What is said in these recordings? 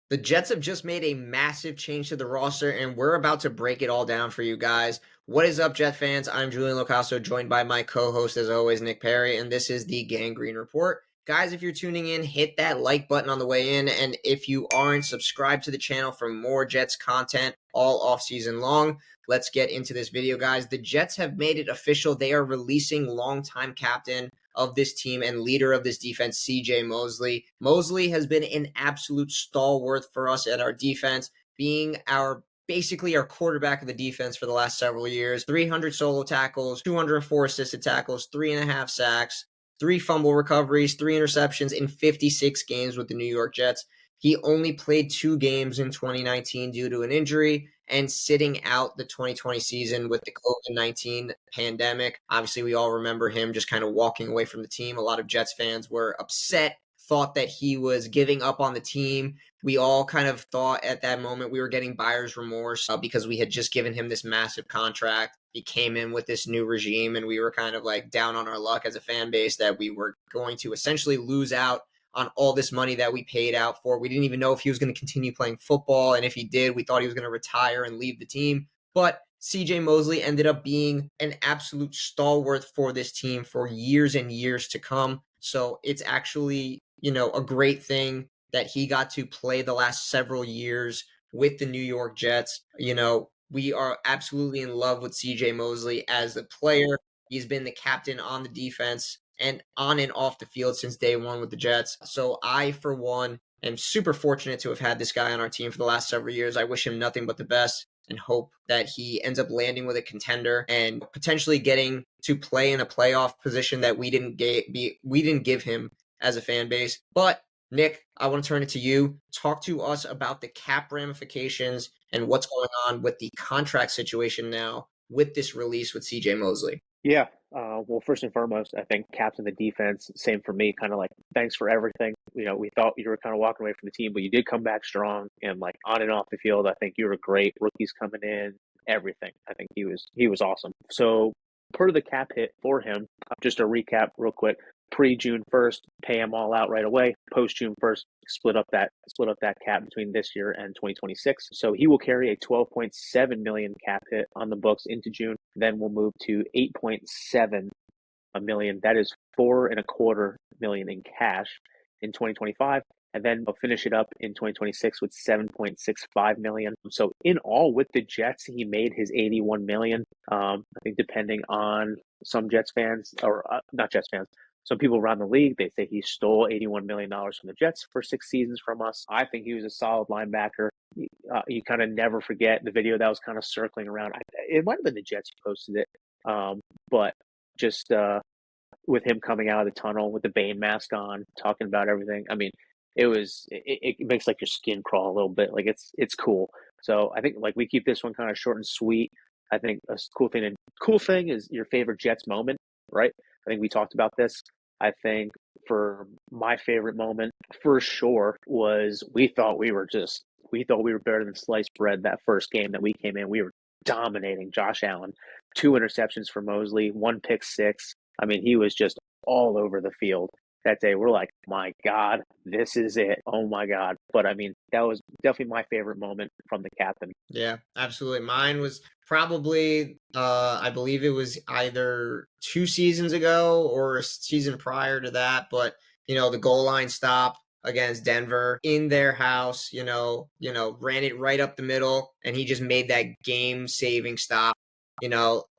The Jets have just made a massive change to the roster, and we're about to break it all down for you guys. What is up, Jet fans? I'm Julian Locasso, joined by my co-host, as always, Nick Perry, and this is the Gangrene Report. Guys, if you're tuning in, hit that like button on the way in, and if you aren't, subscribe to the channel for more Jets content all off-season long. Let's get into this video, guys. The Jets have made it official. They are releasing longtime captain of this team and leader of this defense, CJ Mosley. Mosley has been an absolute stalwart for us at our defense, being basically our quarterback of the defense for the last several years. 300 solo tackles, 204 assisted tackles, 3.5 sacks, 3 fumble recoveries, 3 interceptions in 56 games with the New York Jets. He only played 2 games in 2019 due to an injury and sitting out the 2020 season with the COVID-19 pandemic. Obviously, we all remember him just kind of walking away from the team. A lot of Jets fans were upset, thought that he was giving up on the team. We all kind of thought at that moment we were getting buyer's remorse because we had just given him this massive contract. He came in with this new regime, and we were kind of like down on our luck as a fan base that we were going to essentially lose out on all this money that we paid out for. We didn't even know if he was going to continue playing football, and if he did, we thought he was going to retire and leave the team. But CJ Mosley ended up being an absolute stalwart for this team for years and years to come. So it's actually, a great thing that he got to play the last several years with the New York Jets. We are absolutely in love with CJ Mosley as a player. He's been the captain on the defense and on and off the field since day one with the Jets. So I, for one, am super fortunate to have had this guy on our team for the last several years. I wish him nothing but the best and hope that he ends up landing with a contender and potentially getting to play in a playoff position that we didn't give him as a fan base. But Nick, I want to turn it to you. Talk to us about the cap ramifications and what's going on with the contract situation now with this release with CJ Mosley. Yeah. Well, first and foremost, I think captain the defense, same for me, kind of like thanks for everything. We thought you were kind of walking away from the team, but you did come back strong and like on and off the field. I think you were great. Rookies coming in, everything. I think he was awesome. So per the cap hit for him, just to recap real quick, pre-June 1st, pay him all out right away. Post-June 1st, split up that cap between this year and 2026. So he will carry a 12.7 million cap hit on the books into June. Then we'll move to 8.7 million. That is 4.25 million in cash in 2025. And then we'll finish it up in 2026 with 7.65 million. So in all, with the Jets, he made his 81 million. I think depending on some Jets fans, or not Jets fans, some people around the league, they say he stole $81 million from the Jets for 6 seasons from us. I think he was a solid linebacker. You kind of never forget the video that was kind of circling around. It might have been the Jets who posted it, but just with him coming out of the tunnel with the Bane mask on, talking about everything. I mean, it makes like your skin crawl a little bit. Like it's cool. So I think like we keep this one kind of short and sweet. I think a cool thing is your favorite Jets moment, right? I think we talked about this. I think for my favorite moment, for sure, was we thought we were better than sliced bread that first game that we came in. We were dominating Josh Allen. 2 interceptions for Mosley, 1 pick six. I mean, he was just all over the field that day. We're like, my God, this is it. Oh my God. But I mean, that was definitely my favorite moment from the captain. Yeah, absolutely. Mine was probably, I believe it was either 2 seasons ago or a season prior to that. But, the goal line stop against Denver in their house, ran it right up the middle, and he just made that game-saving stop.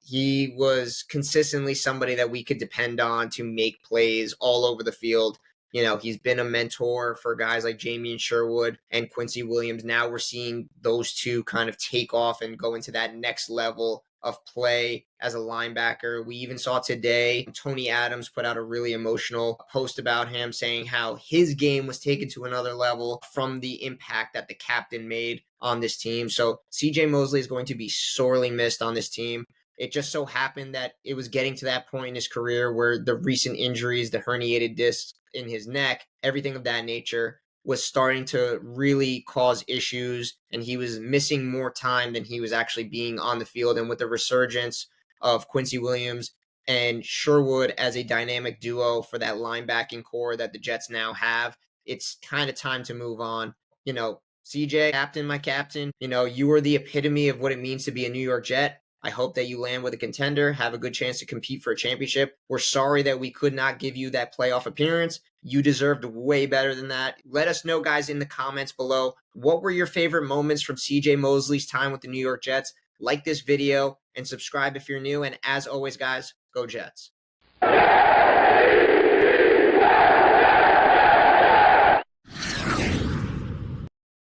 He was consistently somebody that we could depend on to make plays all over the field. He's been a mentor for guys like Jamie and Sherwood and Quincy Williams. Now we're seeing those two kind of take off and go into that next level of play as a linebacker. We even saw today, Tony Adams put out a really emotional post about him saying how his game was taken to another level from the impact that the captain made on this team. So CJ Mosley is going to be sorely missed on this team. It just so happened that it was getting to that point in his career where the recent injuries, the herniated disc in his neck, everything of that nature was starting to really cause issues, and he was missing more time than he was actually being on the field. And with the resurgence of Quincy Williams and Sherwood as a dynamic duo for that linebacking core that the Jets now have, it's kind of time to move on. CJ, captain, my captain, you were the epitome of what it means to be a New York Jet. I hope that you land with a contender, have a good chance to compete for a championship. We're sorry that we could not give you that playoff appearance. You deserved way better than that. Let us know, guys, in the comments below, what were your favorite moments from CJ Mosley's time with the New York Jets? Like this video and subscribe if you're new. And as always, guys, go Jets.